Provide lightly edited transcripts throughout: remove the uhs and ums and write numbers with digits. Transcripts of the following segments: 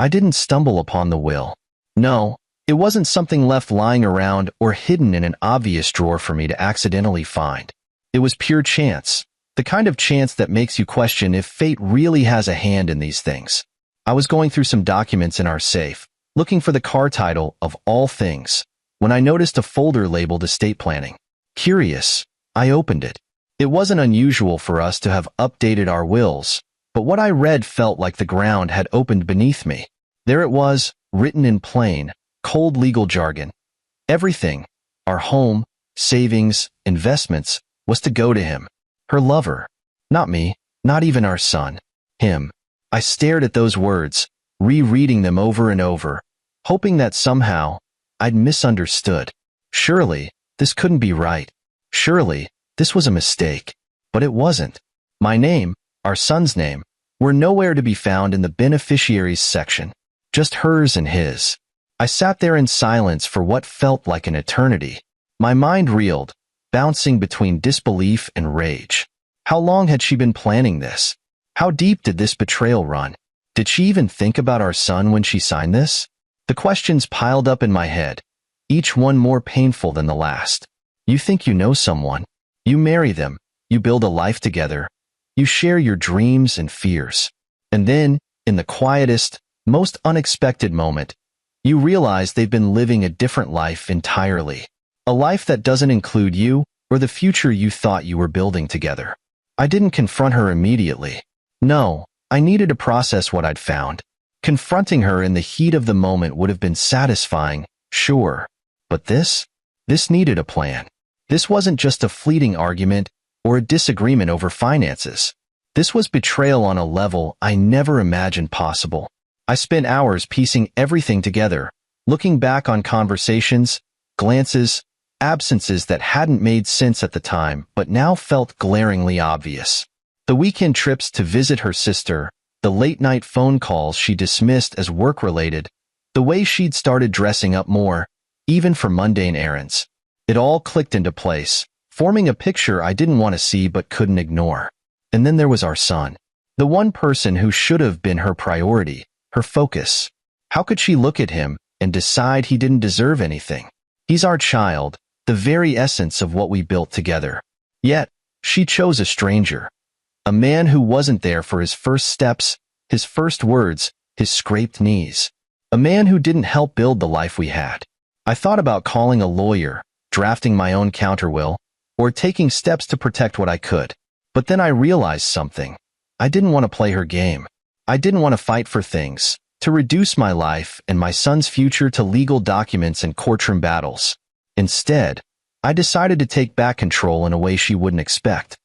I didn't stumble upon the will. No, it wasn't something left lying around or hidden in an obvious drawer for me to accidentally find. It was pure chance, the kind of chance that makes you question if fate really has a hand in these things. I was going through some documents in our safe, looking for the car title of all things, when I noticed a folder labeled estate planning. Curious, I opened it. It wasn't unusual for us to have updated our wills, but what I read felt like the ground had opened beneath me. There it was, written in plain, cold legal jargon. Everything, our home, savings, investments, was to go to him. Her lover. Not me, not even our son. Him. I stared at those words, rereading them over and over, hoping that somehow I'd misunderstood. Surely, this couldn't be right. Surely, this was a mistake. But it wasn't. My name, our son's name, were nowhere to be found in the beneficiaries section. Just hers and his. I sat there in silence for what felt like an eternity. My mind reeled, bouncing between disbelief and rage. How long had she been planning this? How deep did this betrayal run? Did she even think about our son when she signed this? The questions piled up in my head, each one more painful than the last. You think you know someone. You marry them. You build a life together. You share your dreams and fears. And then, in the quietest, most unexpected moment, you realize they've been living a different life entirely. A life that doesn't include you or the future you thought you were building together. I didn't confront her immediately. No, I needed to process what I'd found. Confronting her in the heat of the moment would have been satisfying, sure. But this needed a plan. This wasn't just a fleeting argument or a disagreement over finances. This was betrayal on a level I never imagined possible. I spent hours piecing everything together, looking back on conversations, glances, absences that hadn't made sense at the time but now felt glaringly obvious. The weekend trips to visit her sister, the late-night phone calls she dismissed as work-related, the way she'd started dressing up more, even for mundane errands. It all clicked into place, forming a picture I didn't want to see but couldn't ignore. And then there was our son. The one person who should have been her priority, her focus. How could she look at him and decide he didn't deserve anything? He's our child, the very essence of what we built together. Yet, she chose a stranger. A man who wasn't there for his first steps, his first words, his scraped knees. A man who didn't help build the life we had. I thought about calling a lawyer, drafting my own counterwill, or taking steps to protect what I could. But then I realized something. I didn't want to play her game. I didn't want to fight for things, to reduce my life and my son's future to legal documents and courtroom battles. Instead, I decided to take back control in a way she wouldn't expect.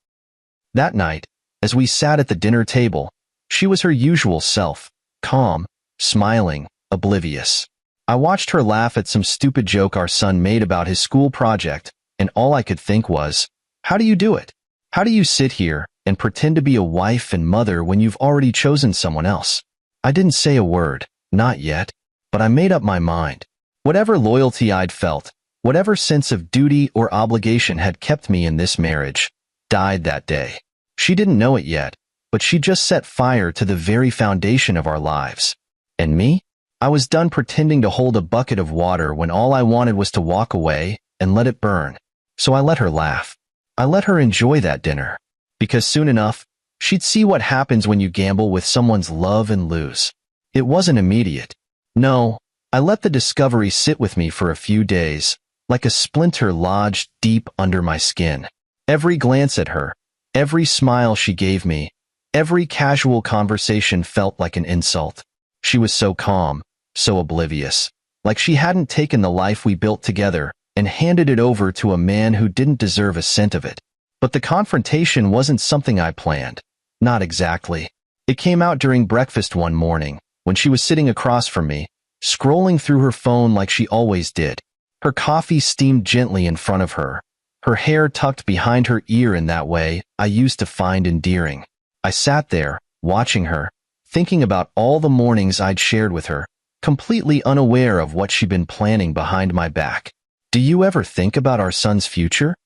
That night, as we sat at the dinner table, she was her usual self, calm, smiling, oblivious. I watched her laugh at some stupid joke our son made about his school project, and all I could think was, how do you do it? How do you sit here and pretend to be a wife and mother when you've already chosen someone else? I didn't say a word, not yet, but I made up my mind. Whatever loyalty I'd felt, whatever sense of duty or obligation had kept me in this marriage, died that day. She didn't know it yet, but she just set fire to the very foundation of our lives. And me? I was done pretending to hold a bucket of water when all I wanted was to walk away and let it burn. So I let her laugh. I let her enjoy that dinner. Because soon enough, she'd see what happens when you gamble with someone's love and lose. It wasn't immediate. No, I let the discovery sit with me for a few days, like a splinter lodged deep under my skin. Every glance at her, every smile she gave me, every casual conversation felt like an insult. She was so calm, so oblivious, like she hadn't taken the life we built together and handed it over to a man who didn't deserve a cent of it. But the confrontation wasn't something I planned. Not exactly. It came out during breakfast one morning, when she was sitting across from me, scrolling through her phone like she always did. Her coffee steamed gently in front of her, her hair tucked behind her ear in that way I used to find endearing. I sat there, watching her, thinking about all the mornings I'd shared with her, completely unaware of what she'd been planning behind my back. "Do you ever think about our son's future?"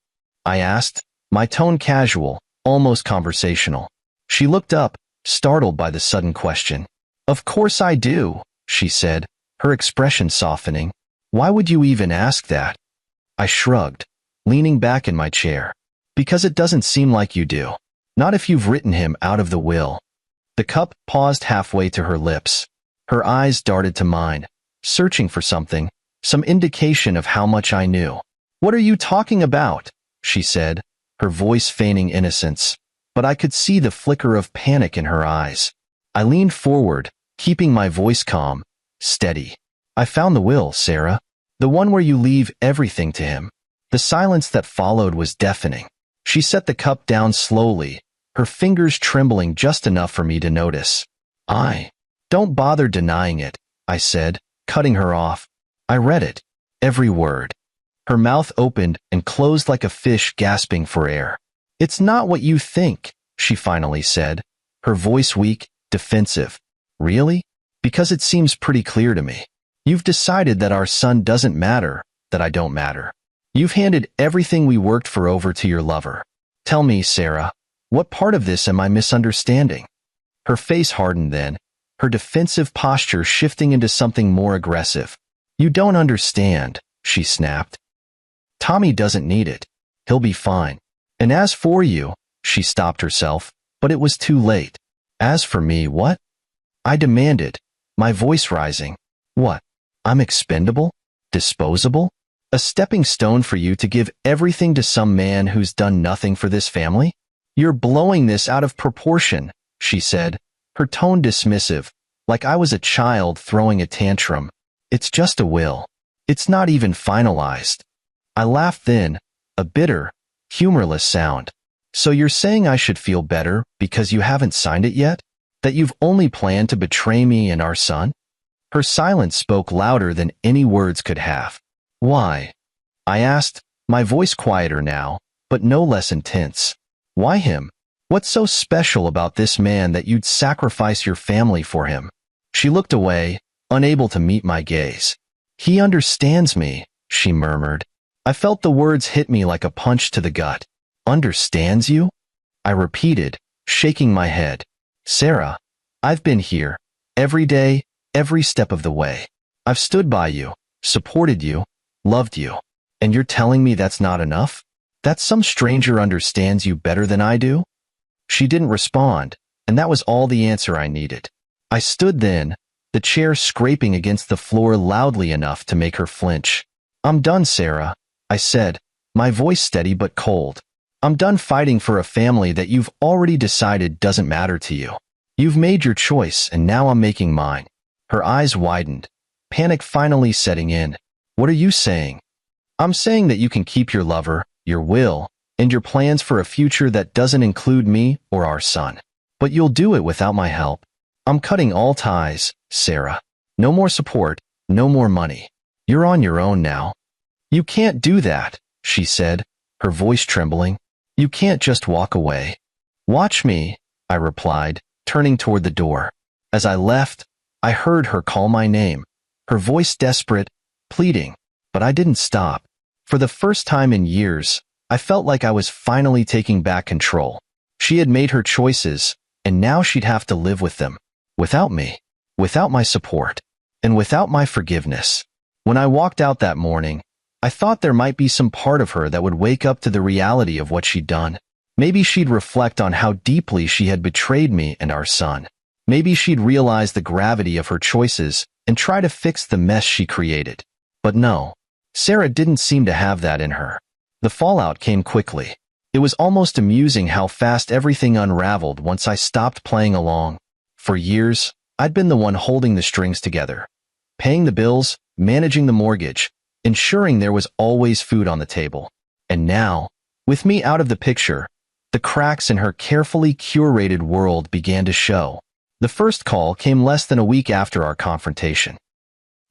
I asked, my tone casual, almost conversational. She looked up, startled by the sudden question. "Of course I do," she said, her expression softening. Why would you even ask that? I shrugged, leaning back in my chair. Because it doesn't seem like you do. Not if you've written him out of the will. The cup paused halfway to her lips. Her eyes darted to mine, searching for something, some indication of how much I knew. What are you talking about? She said, her voice feigning innocence, but I could see the flicker of panic in her eyes. I leaned forward, keeping my voice calm, steady. I found the will, Sarah. The one where you leave everything to him. The silence that followed was deafening. She set the cup down slowly, her fingers trembling just enough for me to notice. Don't bother denying it, I said, cutting her off. I read it, every word. Her mouth opened and closed like a fish gasping for air. It's not what you think, she finally said, her voice weak, defensive. Really? Because it seems pretty clear to me. You've decided that our son doesn't matter, that I don't matter. You've handed everything we worked for over to your lover. Tell me, Sarah, what part of this am I misunderstanding? Her face hardened then, her defensive posture shifting into something more aggressive. You don't understand, she snapped. Tommy doesn't need it. He'll be fine. And as for you, she stopped herself, but it was too late. As for me, what? I demanded, my voice rising. What? I'm expendable? Disposable? A stepping stone for you to give everything to some man who's done nothing for this family? You're blowing this out of proportion, she said, her tone dismissive, like I was a child throwing a tantrum. It's just a will. It's not even finalized. I laughed then, a bitter, humorless sound. So you're saying I should feel better because you haven't signed it yet? That you've only planned to betray me and our son? Her silence spoke louder than any words could have. Why? I asked, my voice quieter now, but no less intense. Why him? What's so special about this man that you'd sacrifice your family for him? She looked away, unable to meet my gaze. He understands me, she murmured. I felt the words hit me like a punch to the gut. Understands you? I repeated, shaking my head. Sarah, I've been here, every day, every step of the way. I've stood by you, supported you, loved you. And you're telling me that's not enough? That some stranger understands you better than I do? She didn't respond, and that was all the answer I needed. I stood then, the chair scraping against the floor loudly enough to make her flinch. I'm done, Sarah, I said, my voice steady but cold. I'm done fighting for a family that you've already decided doesn't matter to you. You've made your choice, and now I'm making mine. Her eyes widened, panic finally setting in. What are you saying? I'm saying that you can keep your lover, your will, and your plans for a future that doesn't include me or our son. But you'll do it without my help. I'm cutting all ties, Sarah. No more support, no more money. You're on your own now. You can't do that, she said, her voice trembling. You can't just walk away. Watch me, I replied, turning toward the door. As I left, I heard her call my name, her voice desperate, pleading, but I didn't stop. For the first time in years, I felt like I was finally taking back control. She had made her choices, and now she'd have to live with them. Without me, without my support, and without my forgiveness. When I walked out that morning, I thought there might be some part of her that would wake up to the reality of what she'd done. Maybe she'd reflect on how deeply she had betrayed me and our son. Maybe she'd realize the gravity of her choices and try to fix the mess she created. But no, Sarah didn't seem to have that in her. The fallout came quickly. It was almost amusing how fast everything unraveled once I stopped playing along. For years, I'd been the one holding the strings together, paying the bills, managing the mortgage, ensuring there was always food on the table. And now, with me out of the picture, the cracks in her carefully curated world began to show. The first call came less than a week after our confrontation.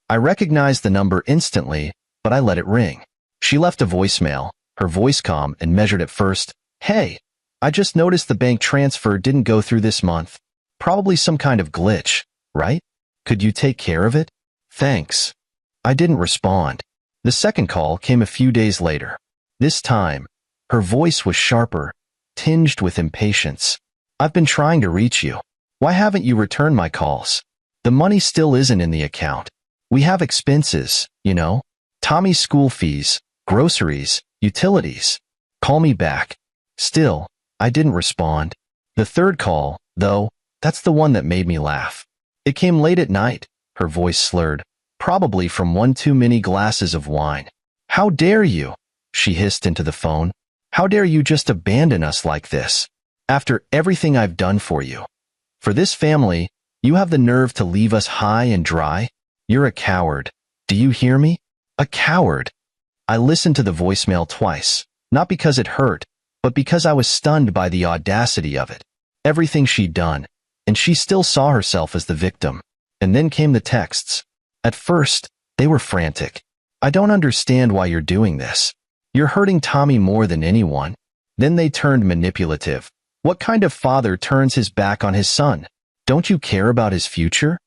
I recognized the number instantly, but I let it ring. She left a voicemail, her voice calm and measured at first. Hey, I just noticed the bank transfer didn't go through this month. Probably some kind of glitch, right? Could you take care of it? Thanks. I didn't respond. The second call came a few days later. This time, her voice was sharper, tinged with impatience. I've been trying to reach you. Why haven't you returned my calls? The money still isn't in the account. We have expenses, you know? Tommy's school fees, groceries, utilities. Call me back. Still, I didn't respond. The third call, though, that's the one that made me laugh. It came late at night, her voice slurred, probably from one too many glasses of wine. How dare you? She hissed into the phone. How dare you just abandon us like this? After everything I've done for you. For this family, you have the nerve to leave us high and dry? You're a coward. Do you hear me? A coward. I listened to the voicemail twice, not because it hurt, but because I was stunned by the audacity of it. Everything she'd done, and she still saw herself as the victim. And then came the texts. At first, they were frantic. I don't understand why you're doing this. You're hurting Tommy more than anyone. Then they turned manipulative. What kind of father turns his back on his son? Don't you care about his future?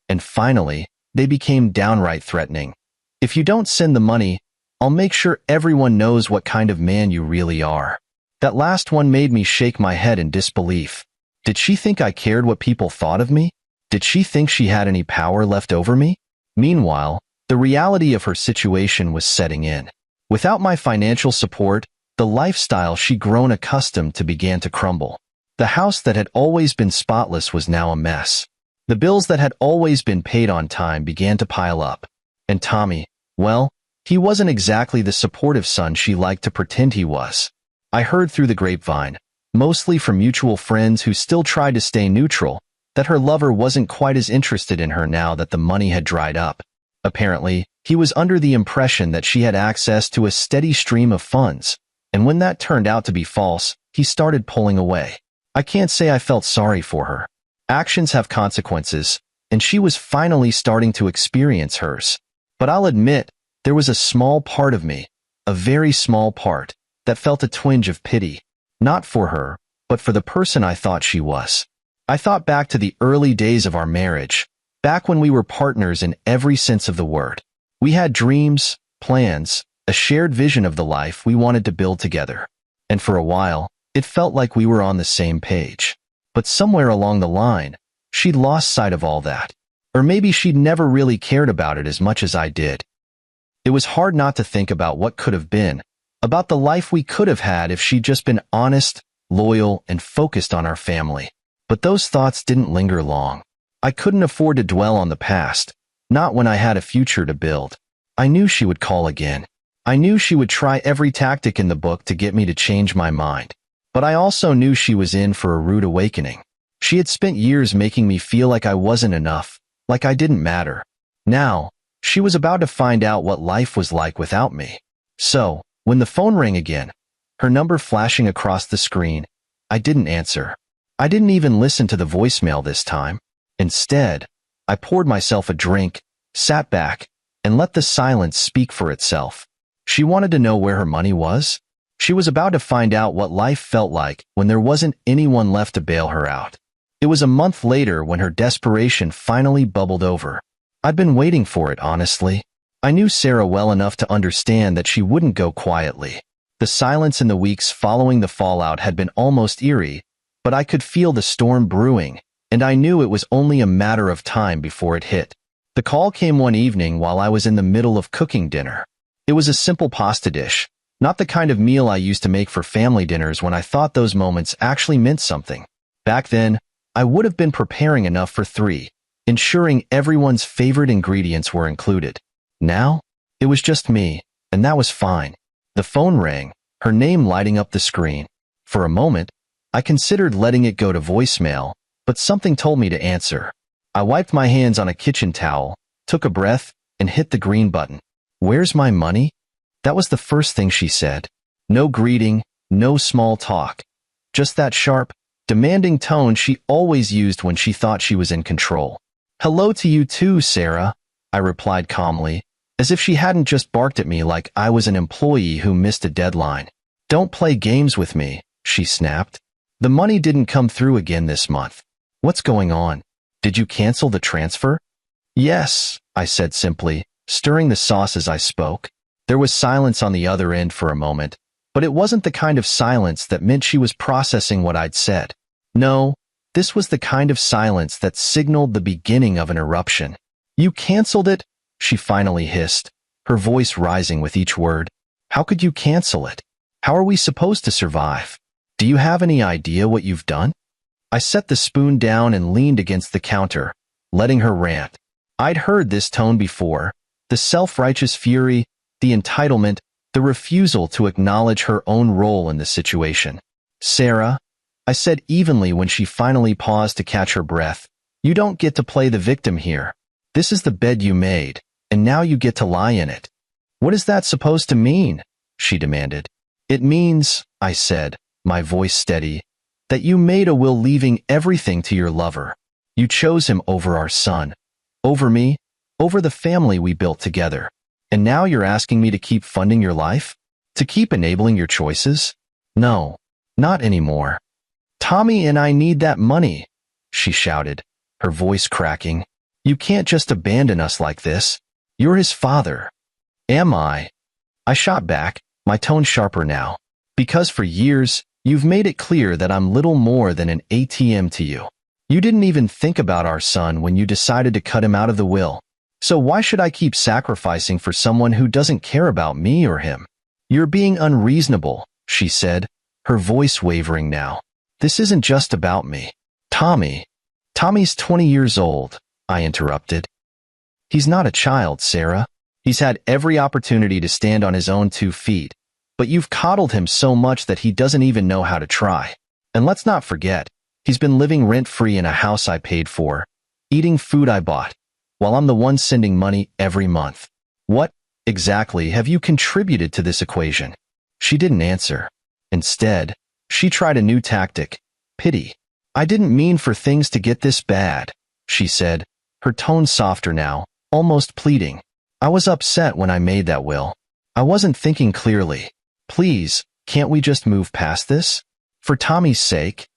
And finally, they became downright threatening. If you don't send the money, I'll make sure everyone knows what kind of man you really are. That last one made me shake my head in disbelief. Did she think I cared what people thought of me? Did she think she had any power left over me? Meanwhile, the reality of her situation was setting in. Without my financial support, the lifestyle she'd grown accustomed to began to crumble. The house that had always been spotless was now a mess. The bills that had always been paid on time began to pile up. And Tommy, well, he wasn't exactly the supportive son she liked to pretend he was. I heard through the grapevine, mostly from mutual friends who still tried to stay neutral, that her lover wasn't quite as interested in her now that the money had dried up. Apparently, he was under the impression that she had access to a steady stream of funds, and when that turned out to be false, he started pulling away. I can't say I felt sorry for her. Actions have consequences, and she was finally starting to experience hers. But I'll admit, there was a small part of me, a very small part, that felt a twinge of pity, not for her, but for the person I thought she was. I thought back to the early days of our marriage, back when we were partners in every sense of the word. We had dreams, plans, a shared vision of the life we wanted to build together. And for a while, it felt like we were on the same page. But somewhere along the line, she'd lost sight of all that. Or maybe she'd never really cared about it as much as I did. It was hard not to think about what could have been, about the life we could have had if she'd just been honest, loyal, and focused on our family. But those thoughts didn't linger long. I couldn't afford to dwell on the past, not when I had a future to build. I knew she would call again. I knew she would try every tactic in the book to get me to change my mind. But I also knew she was in for a rude awakening. She had spent years making me feel like I wasn't enough, like I didn't matter. Now, she was about to find out what life was like without me. So, when the phone rang again, her number flashing across the screen, I didn't answer. I didn't even listen to the voicemail this time. Instead, I poured myself a drink, sat back, and let the silence speak for itself. She wanted to know where her money was. She was about to find out what life felt like when there wasn't anyone left to bail her out. It was a month later when her desperation finally bubbled over. I'd been waiting for it, honestly. I knew Sarah well enough to understand that she wouldn't go quietly. The silence in the weeks following the fallout had been almost eerie, but I could feel the storm brewing, and I knew it was only a matter of time before it hit. The call came one evening while I was in the middle of cooking dinner. It was a simple pasta dish, not the kind of meal I used to make for family dinners when I thought those moments actually meant something. Back then, I would have been preparing enough for 3, ensuring everyone's favorite ingredients were included. Now, it was just me, and that was fine. The phone rang, her name lighting up the screen. For a moment, I considered letting it go to voicemail, but something told me to answer. I wiped my hands on a kitchen towel, took a breath, and hit the green button. "Where's my money?" That was the first thing she said. No greeting, no small talk. Just that sharp, demanding tone she always used when she thought she was in control. "Hello to you too, Sarah," I replied calmly, as if she hadn't just barked at me like I was an employee who missed a deadline. "Don't play games with me," she snapped. "The money didn't come through again this month. What's going on? Did you cancel the transfer?" "Yes," I said simply, stirring the sauce as I spoke. There was silence on the other end for a moment, but it wasn't the kind of silence that meant she was processing what I'd said. "No, This was the kind of silence that signaled the beginning of an eruption. "You canceled it?" she finally hissed, her voice rising with each word. "How could you cancel it? How are we supposed to survive? Do you have any idea what you've done?" I set the spoon down and leaned against the counter, letting her rant. I'd heard this tone before, the self-righteous fury, the entitlement, the refusal to acknowledge her own role in the situation. "Sarah," I said evenly when she finally paused to catch her breath, "you don't get to play the victim here. This is the bed you made, and now you get to lie in it." "What is that supposed to mean?" she demanded. "It means," I said, my voice steady, "that you made a will leaving everything to your lover. You chose him over our son, over me, over the family we built together. And now you're asking me to keep funding your life? To keep enabling your choices? No, not anymore. Tommy and I need that money," she shouted, her voice cracking. "You can't just abandon us like this. You're his father." "Am I?" I shot back, my tone sharper now. "Because for years, you've made it clear that I'm little more than an ATM to you. You didn't even think about our son when you decided to cut him out of the will. So why should I keep sacrificing for someone who doesn't care about me or him?" "You're being unreasonable," she said, her voice wavering now. "This isn't just about me. Tommy's 20 years old," I interrupted. "He's not a child, Sarah. He's had every opportunity to stand on his own 2 feet, but you've coddled him so much that he doesn't even know how to try. And let's not forget, he's been living rent-free in a house I paid for, eating food I bought, while I'm the one sending money every month. What, exactly, have you contributed to this equation?" She didn't answer. Instead, she tried a new tactic, pity. "I didn't mean for things to get this bad," she said, her tone softer now, almost pleading. "I was upset when I made that will. I wasn't thinking clearly. Please, can't we just move past this? For Tommy's sake?"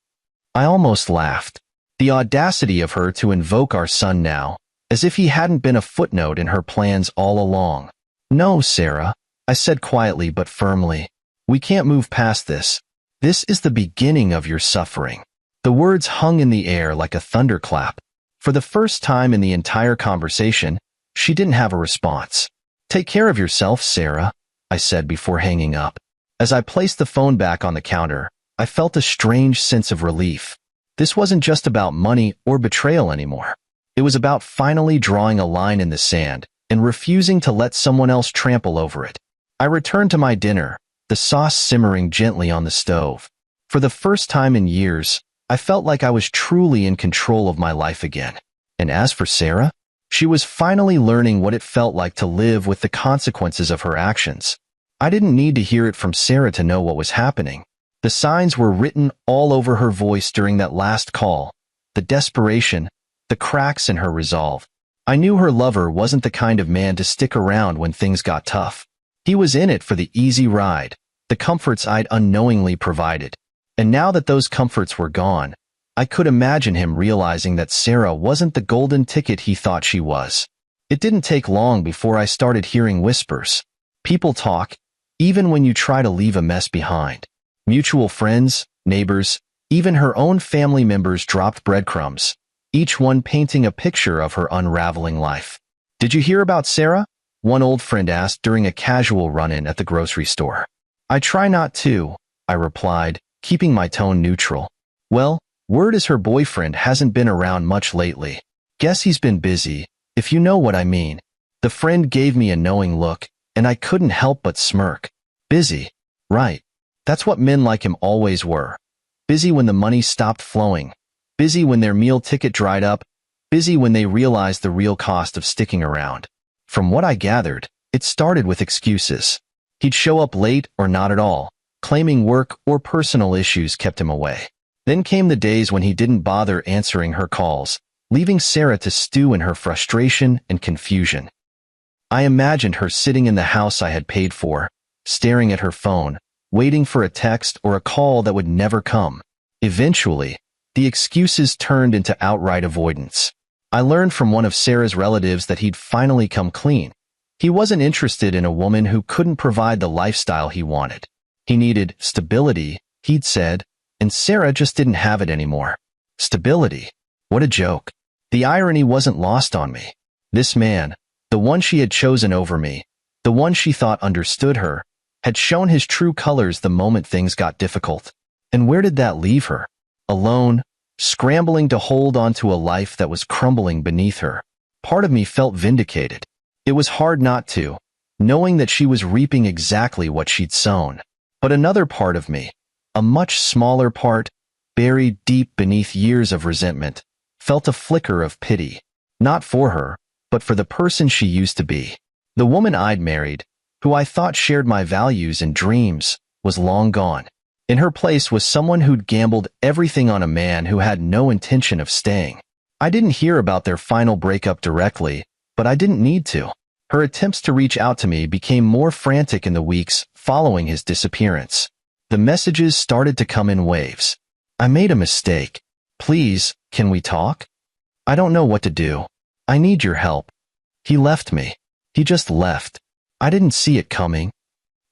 I almost laughed. The audacity of her to invoke our son now, as if he hadn't been a footnote in her plans all along. "No, Sarah," I said quietly but firmly. "We can't move past this. This is the beginning of your suffering." The words hung in the air like a thunderclap. For the first time in the entire conversation, she didn't have a response. "Take care of yourself, Sarah," I said before hanging up. As I placed the phone back on the counter, I felt a strange sense of relief. This wasn't just about money or betrayal anymore. It was about finally drawing a line in the sand and refusing to let someone else trample over it. I returned to my dinner, the sauce simmering gently on the stove. For the first time in years, I felt like I was truly in control of my life again. And as for Sarah, she was finally learning what it felt like to live with the consequences of her actions. I didn't need to hear it from Sarah to know what was happening. The signs were written all over her voice during that last call, the desperation, the cracks in her resolve. I knew her lover wasn't the kind of man to stick around when things got tough. He was in it for the easy ride, the comforts I'd unknowingly provided. And now that those comforts were gone, I could imagine him realizing that Sarah wasn't the golden ticket he thought she was. It didn't take long before I started hearing whispers. People talk, even when you try to leave a mess behind. Mutual friends, neighbors, even her own family members dropped breadcrumbs, each one painting a picture of her unraveling life. "Did you hear about Sarah?" one old friend asked during a casual run-in at the grocery store. "I try not to," I replied, keeping my tone neutral. "Well, word is her boyfriend hasn't been around much lately. Guess he's been busy, if you know what I mean." The friend gave me a knowing look, and I couldn't help but smirk. Busy, right. That's what men like him always were. Busy when the money stopped flowing. Busy when their meal ticket dried up. Busy when they realized the real cost of sticking around. From what I gathered, it started with excuses. He'd show up late or not at all, claiming work or personal issues kept him away. Then came the days when he didn't bother answering her calls, leaving Sarah to stew in her frustration and confusion. I imagined her sitting in the house I had paid for, staring at her phone, waiting for a text or a call that would never come. Eventually, the excuses turned into outright avoidance. I learned from one of Sarah's relatives that he'd finally come clean. He wasn't interested in a woman who couldn't provide the lifestyle he wanted. He needed stability, he'd said, and Sarah just didn't have it anymore. Stability. What a joke. The irony wasn't lost on me. This man, the one she had chosen over me, the one she thought understood her, had shown his true colors the moment things got difficult. And where did that leave her? Alone, scrambling to hold onto a life that was crumbling beneath her. Part of me felt vindicated. It was hard not to, knowing that she was reaping exactly what she'd sown. But another part of me, a much smaller part, buried deep beneath years of resentment, felt a flicker of pity, not for her, but for the person she used to be. The woman I'd married, who I thought shared my values and dreams, was long gone. In her place was someone who'd gambled everything on a man who had no intention of staying. I didn't hear about their final breakup directly, but I didn't need to. Her attempts to reach out to me became more frantic in the weeks following his disappearance. The messages started to come in waves. I made a mistake. Please, can we talk? I don't know what to do. I need your help. He left me. He just left. I didn't see it coming.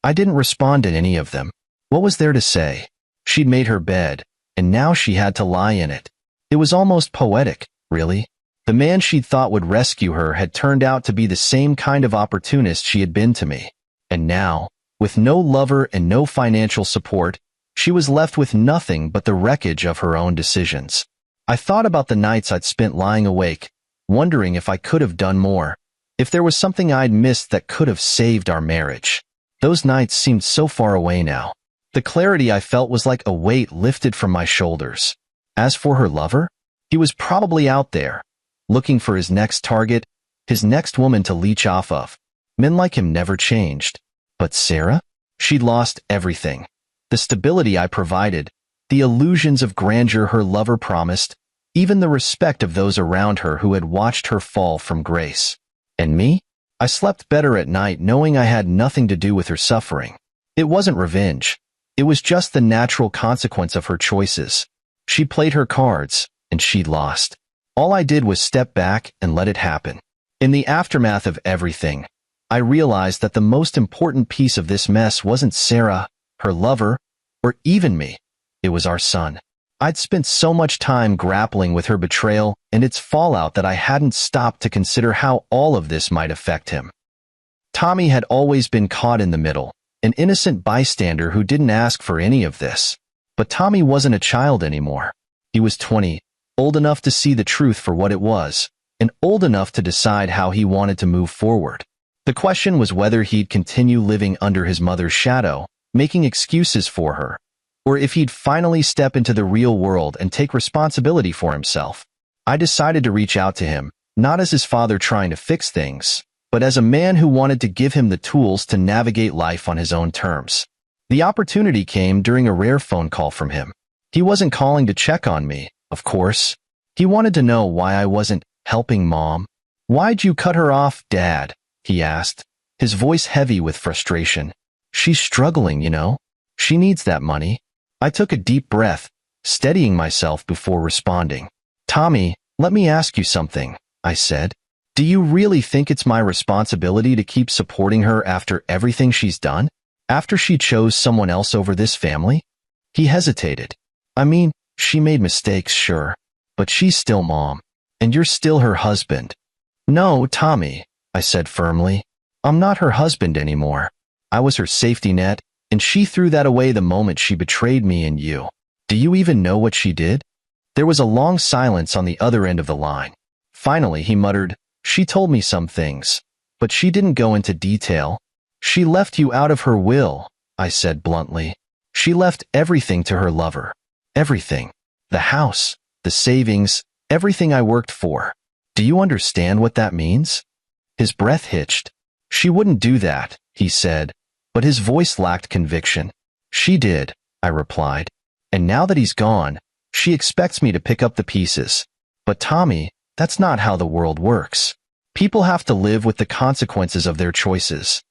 I didn't respond to any of them. What was there to say? She'd made her bed, and now she had to lie in it. It was almost poetic, really. The man she'd thought would rescue her had turned out to be the same kind of opportunist she had been to me. And now, with no lover and no financial support, she was left with nothing but the wreckage of her own decisions. I thought about the nights I'd spent lying awake, wondering if I could have done more, if there was something I'd missed that could have saved our marriage. Those nights seemed so far away now. The clarity I felt was like a weight lifted from my shoulders. As for her lover, he was probably out there, looking for his next target, his next woman to leech off of. Men like him never changed. But Sarah? She'd lost everything. The stability I provided, the illusions of grandeur her lover promised, even the respect of those around her who had watched her fall from grace. And me? I slept better at night knowing I had nothing to do with her suffering. It wasn't revenge. It was just the natural consequence of her choices. She played her cards, and she'd lost. All I did was step back and let it happen. In the aftermath of everything, I realized that the most important piece of this mess wasn't Sarah, her lover, or even me. It was our son. I'd spent so much time grappling with her betrayal and its fallout that I hadn't stopped to consider how all of this might affect him. Tommy had always been caught in the middle, an innocent bystander who didn't ask for any of this. But Tommy wasn't a child anymore. He was 20, old enough to see the truth for what it was, and old enough to decide how he wanted to move forward. The question was whether he'd continue living under his mother's shadow, making excuses for her, or if he'd finally step into the real world and take responsibility for himself. I decided to reach out to him, not as his father trying to fix things, but as a man who wanted to give him the tools to navigate life on his own terms. The opportunity came during a rare phone call from him. He wasn't calling to check on me, of course. He wanted to know why I wasn't helping Mom. "Why'd you cut her off, Dad?" he asked, his voice heavy with frustration. "She's struggling, you know. She needs that money." I took a deep breath, steadying myself before responding. "Tommy, let me ask you something," I said. "Do you really think it's my responsibility to keep supporting her after everything she's done? After she chose someone else over this family?" He hesitated. "I mean, she made mistakes, sure, but she's still Mom, and you're still her husband." "No, Tommy," I said firmly. "I'm not her husband anymore. I was her safety net, and she threw that away the moment she betrayed me and you. Do you even know what she did?" There was a long silence on the other end of the line. Finally, he muttered, "She told me some things, but she didn't go into detail." "She left you out of her will," I said bluntly. "She left everything to her lover. Everything. The house, the savings, everything I worked for. Do you understand what that means?" His breath hitched. "She wouldn't do that," he said, but his voice lacked conviction. "She did," I replied. "And now that he's gone, she expects me to pick up the pieces. But Tommy, that's not how the world works. People have to live with the consequences of their choices."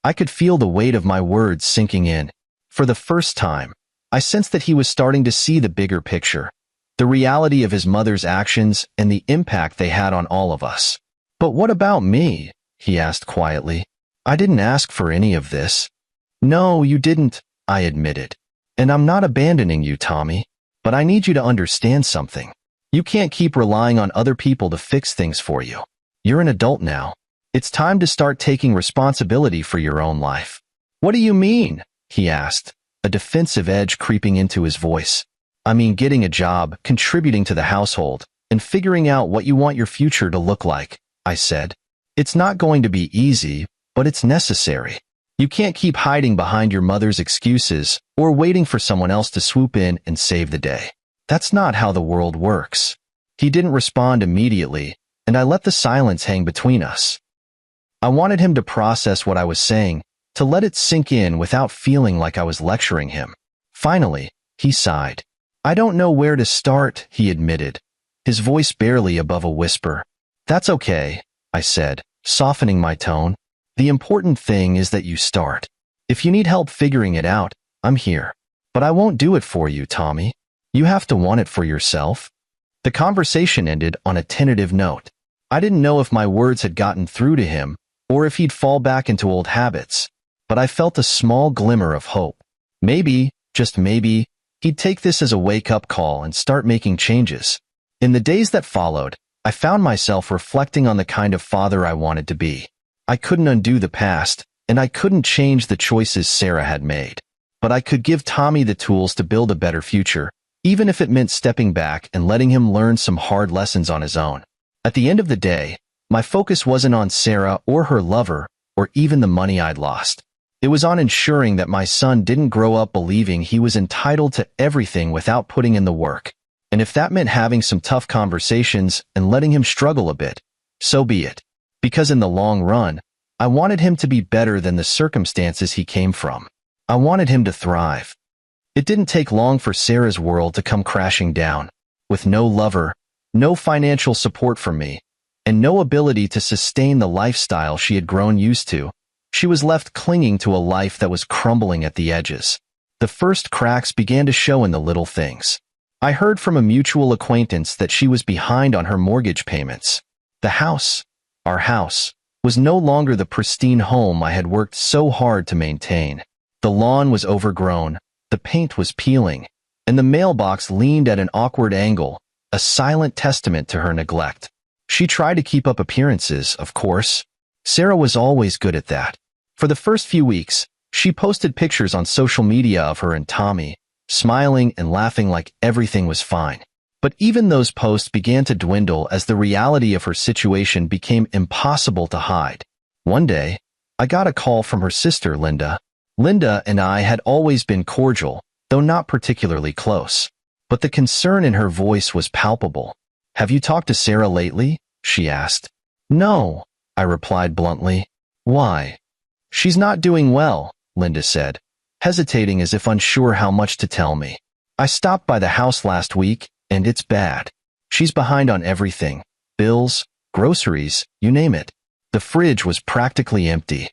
I could feel the weight of my words sinking in. For the first time, I sensed that he was starting to see the bigger picture, the reality of his mother's actions and the impact they had on all of us. "But what about me?" he asked quietly. "I didn't ask for any of this." "No, you didn't," I admitted. "And I'm not abandoning you, Tommy. But I need you to understand something. You can't keep relying on other people to fix things for you. You're an adult now. It's time to start taking responsibility for your own life." "What do you mean?" he asked, a defensive edge creeping into his voice. "I mean getting a job, contributing to the household, and figuring out what you want your future to look like," I said. "It's not going to be easy, but it's necessary. You can't keep hiding behind your mother's excuses or waiting for someone else to swoop in and save the day. That's not how the world works." He didn't respond immediately, and I let the silence hang between us. I wanted him to process what I was saying, to let it sink in without feeling like I was lecturing him. Finally, he sighed. "I don't know where to start," he admitted, his voice barely above a whisper. "That's okay," I said, softening my tone. "The important thing is that you start. If you need help figuring it out, I'm here. But I won't do it for you, Tommy. You have to want it for yourself." The conversation ended on a tentative note. I didn't know if my words had gotten through to him, or if he'd fall back into old habits, but I felt a small glimmer of hope. Maybe, just maybe, he'd take this as a wake-up call and start making changes. In the days that followed, I found myself reflecting on the kind of father I wanted to be. I couldn't undo the past, and I couldn't change the choices Sarah had made. But I could give Tommy the tools to build a better future, even if it meant stepping back and letting him learn some hard lessons on his own. At the end of the day, my focus wasn't on Sarah or her lover, or even the money I'd lost. It was on ensuring that my son didn't grow up believing he was entitled to everything without putting in the work. And if that meant having some tough conversations and letting him struggle a bit, so be it. Because in the long run, I wanted him to be better than the circumstances he came from. I wanted him to thrive. It didn't take long for Sarah's world to come crashing down. With no lover, no financial support from me, and no ability to sustain the lifestyle she had grown used to, she was left clinging to a life that was crumbling at the edges. The first cracks began to show in the little things. I heard from a mutual acquaintance that she was behind on her mortgage payments. Our house, was no longer the pristine home I had worked so hard to maintain. The lawn was overgrown, the paint was peeling, and the mailbox leaned at an awkward angle, a silent testament to her neglect. She tried to keep up appearances, of course. Sarah was always good at that. For the first few weeks, she posted pictures on social media of her and Tommy, smiling and laughing like everything was fine. But even those posts began to dwindle as the reality of her situation became impossible to hide. One day, I got a call from her sister, Linda. Linda and I had always been cordial, though not particularly close. But the concern in her voice was palpable. "Have you talked to Sarah lately?" she asked. "No," I replied bluntly. "Why?" "She's not doing well," Linda said, hesitating as if unsure how much to tell me. "I stopped by the house last week, and it's bad. She's behind on everything. Bills, groceries, you name it. The fridge was practically empty."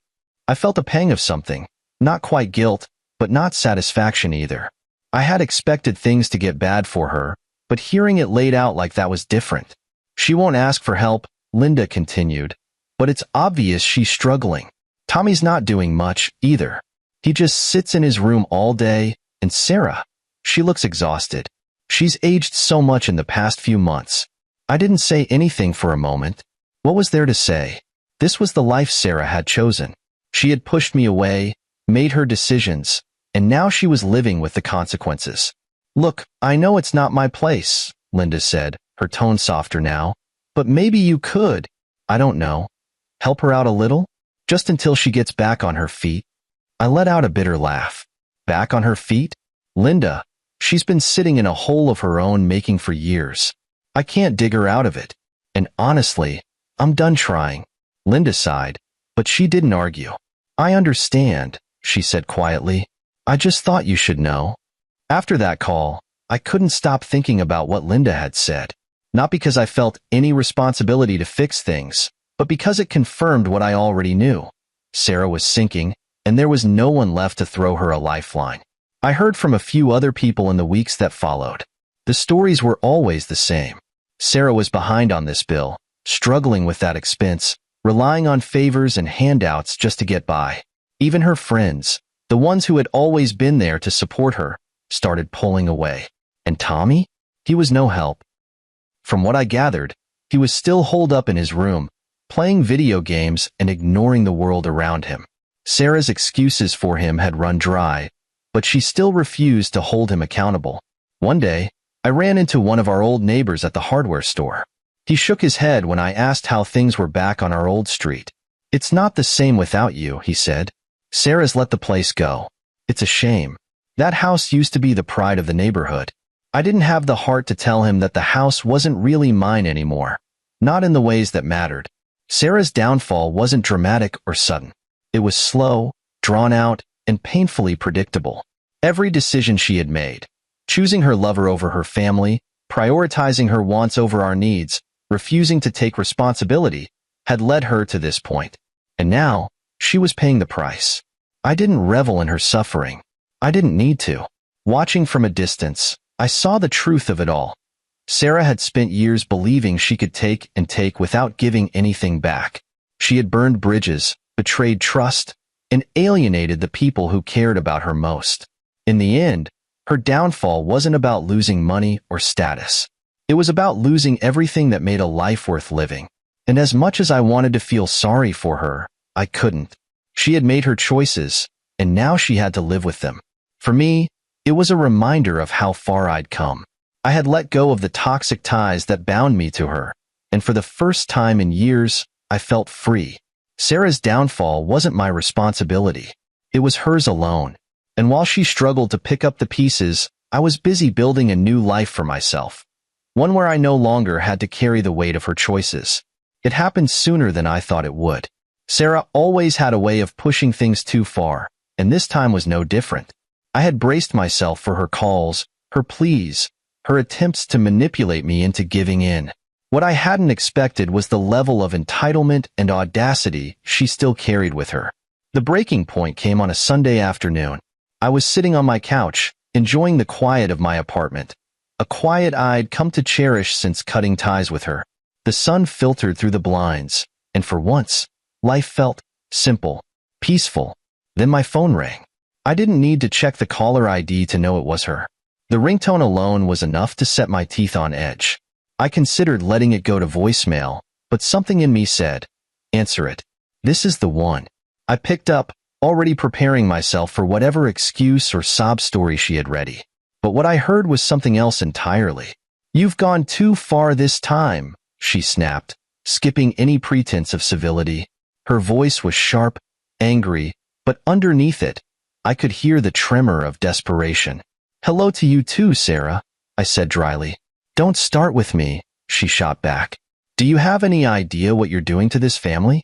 I felt a pang of something. Not quite guilt, but not satisfaction either. I had expected things to get bad for her, but hearing it laid out like that was different. "She won't ask for help," Linda continued, "but it's obvious she's struggling. Tommy's not doing much, either. He just sits in his room all day, and Sarah, she looks exhausted. She's aged so much in the past few months." I didn't say anything for a moment. What was there to say? This was the life Sarah had chosen. She had pushed me away, made her decisions, and now she was living with the consequences. "Look, I know it's not my place," Linda said, her tone softer now, "but maybe you could, I don't know, help her out a little? Just until she gets back on her feet." I let out a bitter laugh. Back on her feet? Linda, she's been sitting in a hole of her own making for years. I can't dig her out of it. And honestly, I'm done trying. Linda sighed, but she didn't argue. "I understand," she said quietly. "I just thought you should know." After that call, I couldn't stop thinking about what Linda had said. Not because I felt any responsibility to fix things, but because it confirmed what I already knew. Sarah was sinking, and there was no one left to throw her a lifeline. I heard from a few other people in the weeks that followed. The stories were always the same. Sarah was behind on this bill, struggling with that expense, relying on favors and handouts just to get by. Even her friends, the ones who had always been there to support her, started pulling away. And Tommy? He was no help. From what I gathered, he was still holed up in his room, playing video games and ignoring the world around him. Sarah's excuses for him had run dry, but she still refused to hold him accountable. One day, I ran into one of our old neighbors at the hardware store. He shook his head when I asked how things were back on our old street. "It's not the same without you," he said. "Sarah's let the place go. It's a shame. That house used to be the pride of the neighborhood." I didn't have the heart to tell him that the house wasn't really mine anymore, not in the ways that mattered. Sarah's downfall wasn't dramatic or sudden. It was slow, drawn out, and painfully predictable. Every decision she had made, choosing her lover over her family, prioritizing her wants over our needs, refusing to take responsibility, had led her to this point. And now, she was paying the price. I didn't revel in her suffering. I didn't need to. Watching from a distance, I saw the truth of it all. Sarah had spent years believing she could take and take without giving anything back. She had burned bridges, betrayed trust, and alienated the people who cared about her most. In the end, her downfall wasn't about losing money or status. It was about losing everything that made a life worth living. And as much as I wanted to feel sorry for her, I couldn't. She had made her choices, and now she had to live with them. For me, it was a reminder of how far I'd come. I had let go of the toxic ties that bound me to her, and for the first time in years, I felt free. Sarah's downfall wasn't my responsibility. It was hers alone. And while she struggled to pick up the pieces, I was busy building a new life for myself. One where I no longer had to carry the weight of her choices. It happened sooner than I thought it would. Sarah always had a way of pushing things too far, and this time was no different. I had braced myself for her calls, her pleas, her attempts to manipulate me into giving in. What I hadn't expected was the level of entitlement and audacity she still carried with her. The breaking point came on a Sunday afternoon. I was sitting on my couch, enjoying the quiet of my apartment, a quiet I'd come to cherish since cutting ties with her. The sun filtered through the blinds, and for once, life felt simple, peaceful. Then my phone rang. I didn't need to check the caller ID to know it was her. The ringtone alone was enough to set my teeth on edge. I considered letting it go to voicemail, but something in me said, "Answer it. This is the one." I picked up, already preparing myself for whatever excuse or sob story she had ready. But what I heard was something else entirely. "You've gone too far this time," she snapped, skipping any pretense of civility. Her voice was sharp, angry, but underneath it, I could hear the tremor of desperation. "Hello to you too, Sarah," I said dryly. "Don't start with me," she shot back. "Do you have any idea what you're doing to this family?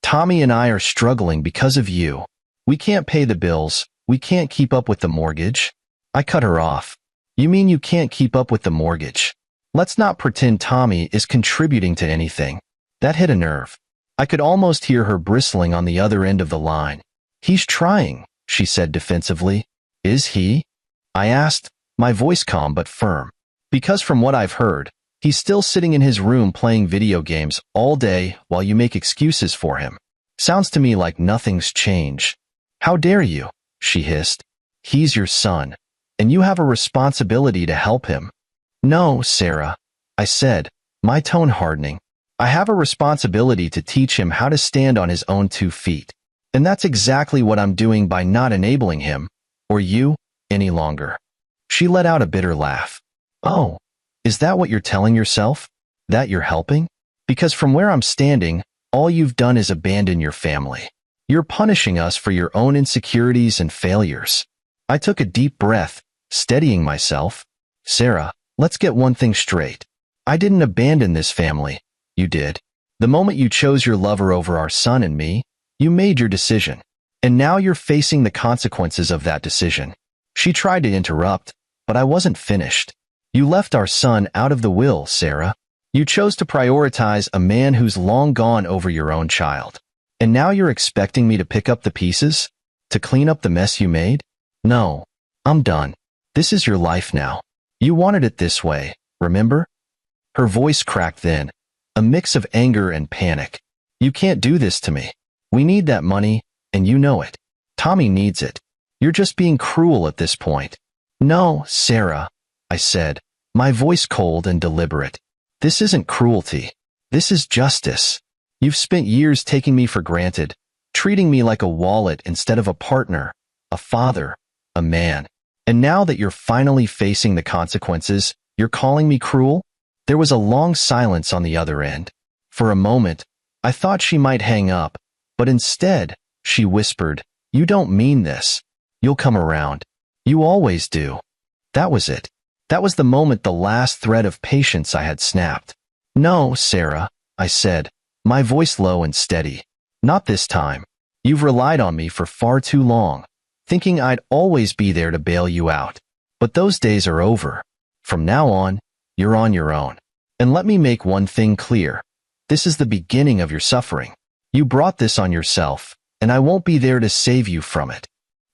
Tommy and I are struggling because of you. We can't pay the bills. We can't keep up with the mortgage." I cut her off. "You mean you can't keep up with the mortgage? Let's not pretend Tommy is contributing to anything." That hit a nerve. I could almost hear her bristling on the other end of the line. "He's trying," she said defensively. "Is he?" I asked, my voice calm but firm. "Because from what I've heard, he's still sitting in his room playing video games all day while you make excuses for him. Sounds to me like nothing's changed." "How dare you?" she hissed. "He's your son, and you have a responsibility to help him." "No, Sarah," I said, my tone hardening. "I have a responsibility to teach him how to stand on his own 2 feet. And that's exactly what I'm doing by not enabling him, or you, any longer." She let out a bitter laugh. "Oh, is that what you're telling yourself? That you're helping? Because from where I'm standing, all you've done is abandon your family. You're punishing us for your own insecurities and failures." I took a deep breath, steadying myself. "Sarah, let's get one thing straight. I didn't abandon this family. You did. The moment you chose your lover over our son and me, you made your decision. And now you're facing the consequences of that decision." She tried to interrupt, but I wasn't finished. "You left our son out of the will, Sarah. You chose to prioritize a man who's long gone over your own child. And now you're expecting me to pick up the pieces? To clean up the mess you made? No, I'm done. This is your life now. You wanted it this way, remember?" Her voice cracked then, a mix of anger and panic. "You can't do this to me. We need that money, and you know it. Tommy needs it. You're just being cruel at this point." "No, Sarah," I said, my voice cold and deliberate. This isn't cruelty. This is justice. You've spent years taking me for granted, treating me like a wallet instead of a partner, a father, a man. And now that you're finally facing the consequences, you're calling me cruel? There was a long silence on the other end. For a moment, I thought she might hang up, but instead, she whispered, "You don't mean this. You'll come around. You always do." That was it. That was the moment the last thread of patience I had snapped. "No, Sarah," I said, my voice low and steady. "Not this time. You've relied on me for far too long, thinking I'd always be there to bail you out. But those days are over. From now on, you're on your own. And let me make one thing clear. This is the beginning of your suffering. You brought this on yourself, and I won't be there to save you from it."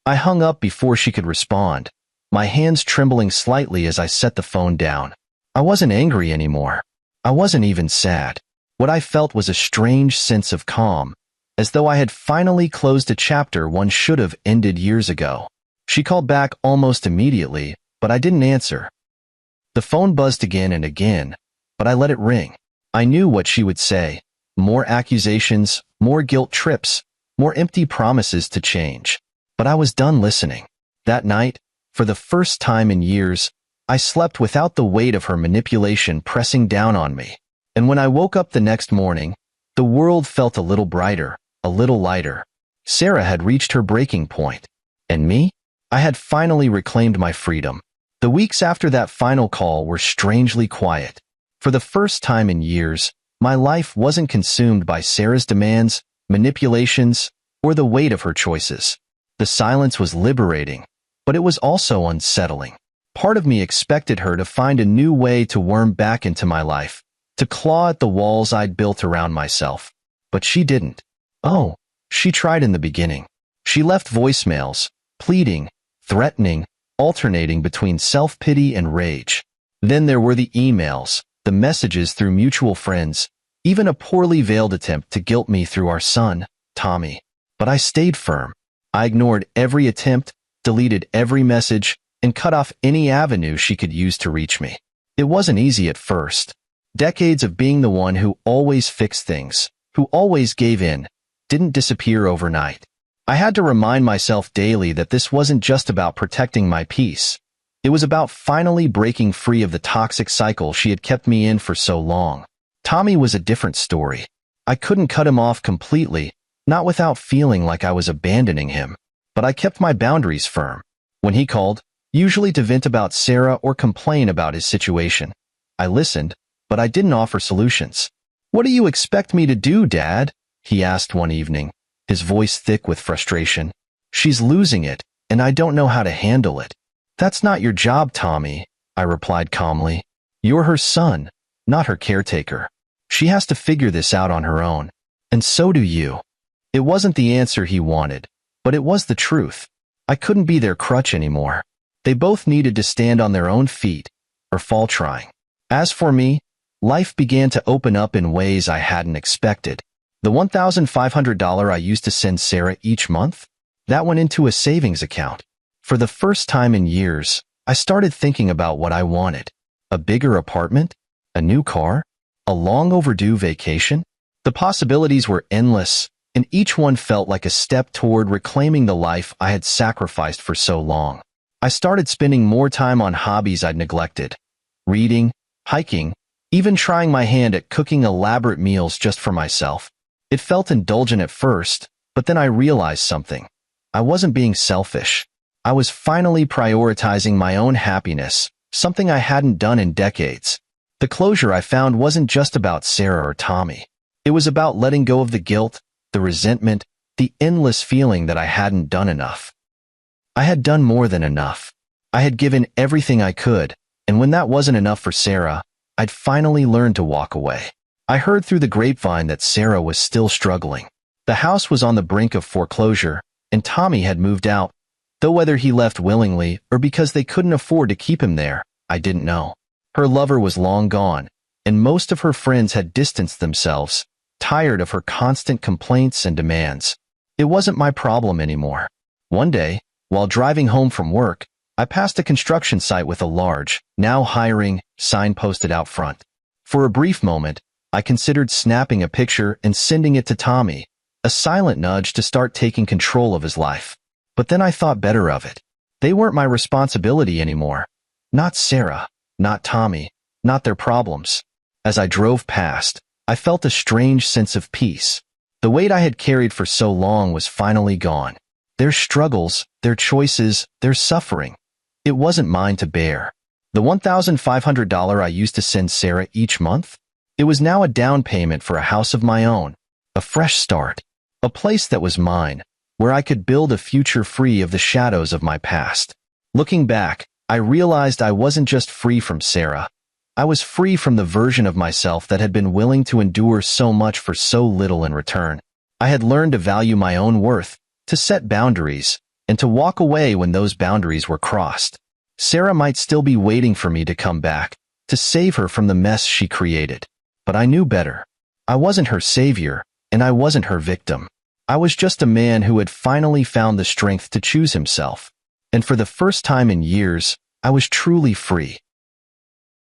I hung up before she could respond, my hands trembling slightly as I set the phone down. I wasn't angry anymore. I wasn't even sad. What I felt was a strange sense of calm, as though I had finally closed a chapter one should have ended years ago. She called back almost immediately, but I didn't answer. The phone buzzed again and again, but I let it ring. I knew what she would say. More accusations, more guilt trips, more empty promises to change. But I was done listening. That night, for the first time in years, I slept without the weight of her manipulation pressing down on me. And when I woke up the next morning, the world felt a little brighter, a little lighter. Sarah had reached her breaking point. And me? I had finally reclaimed my freedom. The weeks after that final call were strangely quiet. For the first time in years, my life wasn't consumed by Sarah's demands, manipulations, or the weight of her choices. The silence was liberating, but it was also unsettling. Part of me expected her to find a new way to worm back into my life, to claw at the walls I'd built around myself. But she didn't. Oh, she tried in the beginning. She left voicemails, pleading, threatening, alternating between self-pity and rage. Then there were the emails, the messages through mutual friends, even a poorly veiled attempt to guilt me through our son, Tommy. But I stayed firm. I ignored every attempt, deleted every message, and cut off any avenue she could use to reach me. It wasn't easy at first. Decades of being the one who always fixed things, who always gave in, didn't disappear overnight. I had to remind myself daily that this wasn't just about protecting my peace. It was about finally breaking free of the toxic cycle she had kept me in for so long. Tommy was a different story. I couldn't cut him off completely, not without feeling like I was abandoning him. But I kept my boundaries firm. When he called, usually to vent about Sarah or complain about his situation, I listened, but I didn't offer solutions. "What do you expect me to do, Dad?" he asked one evening, his voice thick with frustration. "She's losing it, and I don't know how to handle it." "That's not your job, Tommy," I replied calmly. "You're her son, not her caretaker. She has to figure this out on her own. And so do you." It wasn't the answer he wanted, but it was the truth. I couldn't be their crutch anymore. They both needed to stand on their own feet, or fall trying. As for me, life began to open up in ways I hadn't expected. The $1,500 I used to send Sarah each month, that went into a savings account. For the first time in years, I started thinking about what I wanted. A bigger apartment? A new car? A long overdue vacation? The possibilities were endless, and each one felt like a step toward reclaiming the life I had sacrificed for so long. I started spending more time on hobbies I'd neglected. Reading, hiking, even trying my hand at cooking elaborate meals just for myself. It felt indulgent at first, but then I realized something. I wasn't being selfish. I was finally prioritizing my own happiness, something I hadn't done in decades. The closure I found wasn't just about Sarah or Tommy. It was about letting go of the guilt, the resentment, the endless feeling that I hadn't done enough. I had done more than enough. I had given everything I could, and when that wasn't enough for Sarah, I'd finally learned to walk away. I heard through the grapevine that Sarah was still struggling. The house was on the brink of foreclosure, and Tommy had moved out, though whether he left willingly or because they couldn't afford to keep him there, I didn't know. Her lover was long gone, and most of her friends had distanced themselves, tired of her constant complaints and demands. It wasn't my problem anymore. One day, while driving home from work, I passed a construction site with a large, "Now hiring," sign posted out front. For a brief moment, I considered snapping a picture and sending it to Tommy, a silent nudge to start taking control of his life. But then I thought better of it. They weren't my responsibility anymore. Not Sarah, not Tommy, not their problems. As I drove past, I felt a strange sense of peace. The weight I had carried for so long was finally gone. Their struggles, their choices, their suffering. It wasn't mine to bear. The $1,500 I used to send Sarah each month? It was now a down payment for a house of my own, a fresh start, a place that was mine, where I could build a future free of the shadows of my past. Looking back, I realized I wasn't just free from Sarah. I was free from the version of myself that had been willing to endure so much for so little in return. I had learned to value my own worth, to set boundaries, and to walk away when those boundaries were crossed. Sarah might still be waiting for me to come back, to save her from the mess she created. But I knew better. I wasn't her savior, and I wasn't her victim. I was just a man who had finally found the strength to choose himself. And for the first time in years, I was truly free.